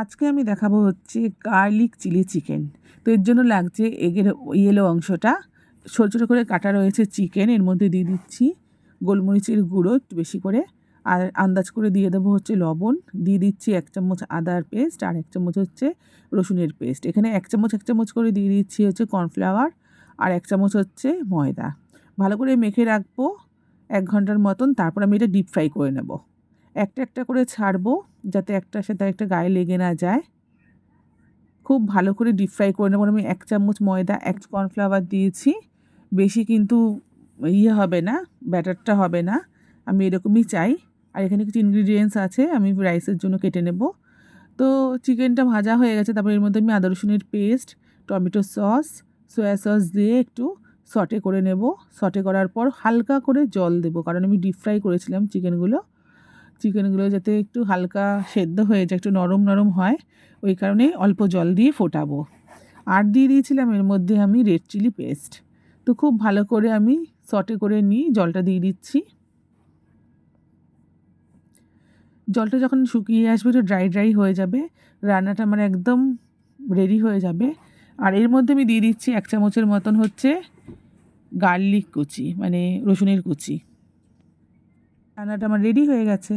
আজকে আমি দেখাবো হচ্ছে গার্লিক চিলি চিকেন। তো এর জন্য লাগছে এগের ইয়েলো অংশটা। ছোটো ছোটো করে কাটা রয়েছে চিকেন, এর মধ্যে দিয়ে দিচ্ছি গোলমরিচের গুঁড়ো একটু বেশি করে, আর আন্দাজ করে দিয়ে দেবো হচ্ছে লবণ, দিয়ে দিচ্ছি 1 চামচ আদার পেস্ট আর 1 চামচ হচ্ছে রসুনের পেস্ট। এখানে 1 চামচ 1 চামচ করে দিয়ে দিচ্ছি হচ্ছে কর্নফ্লাওয়ার আর 1 চামচ হচ্ছে ময়দা। ভালো করে মেখে রাখবো 1 ঘন্টার মতন, তারপর আমি এটা ডিপ ফ্রাই করে নেব। একটা একটা করে ছাড়বো যাতে একটার সাথে একটা গায়ে লেগে না যায়। খুব ভালো করে ডিপ ফ্রাই করে নেব। আমি 1 চামচ ময়দা 1 কর্নফ্লাওয়ার দিয়েছি, বেশি কিন্তু হবে না, ব্যাটারটা হবে না, আমি এরকমই চাই। আর এখানে কিছু ইনগ্রিডিয়েন্টস আছে আমি রাইসের জন্য কেটে নেব। তো চিকেনটা ভাজা হয়ে গেছে, তারপর এর মধ্যে আমি আদা রসুনের paste, tomato sauce, soya sauce দিয়ে একটু সটে করে নেব। সটে করার পর হালকা করে জল দেবো, কারণ আমি ডিপ ফ্রাই করেছিলাম চিকেনগুলো যাতে একটু হালকা সেদ্ধ হয়ে যায়, একটু নরম নরম হয়, ওই কারণেই অল্প জল দিয়ে ফোটাবো। আর দিয়ে দিয়েছিলাম এর মধ্যে আমি রেড চিলি পেস্ট। তো খুব ভালো করে আমি সটে করে নিই, জলটা দিয়ে দিচ্ছি। জলটা যখন শুকিয়ে আসবে, একটু ড্রাই ড্রাই হয়ে যাবে, রান্নাটা আমার একদম রেডি হয়ে যাবে। আর এর মধ্যে আমি দিয়ে দিচ্ছি 1 চামচের মতন হচ্ছে গার্লিক কুচি, মানে রসুনের কুচি। রান্নাটা আমার রেডি হয়ে গেছে।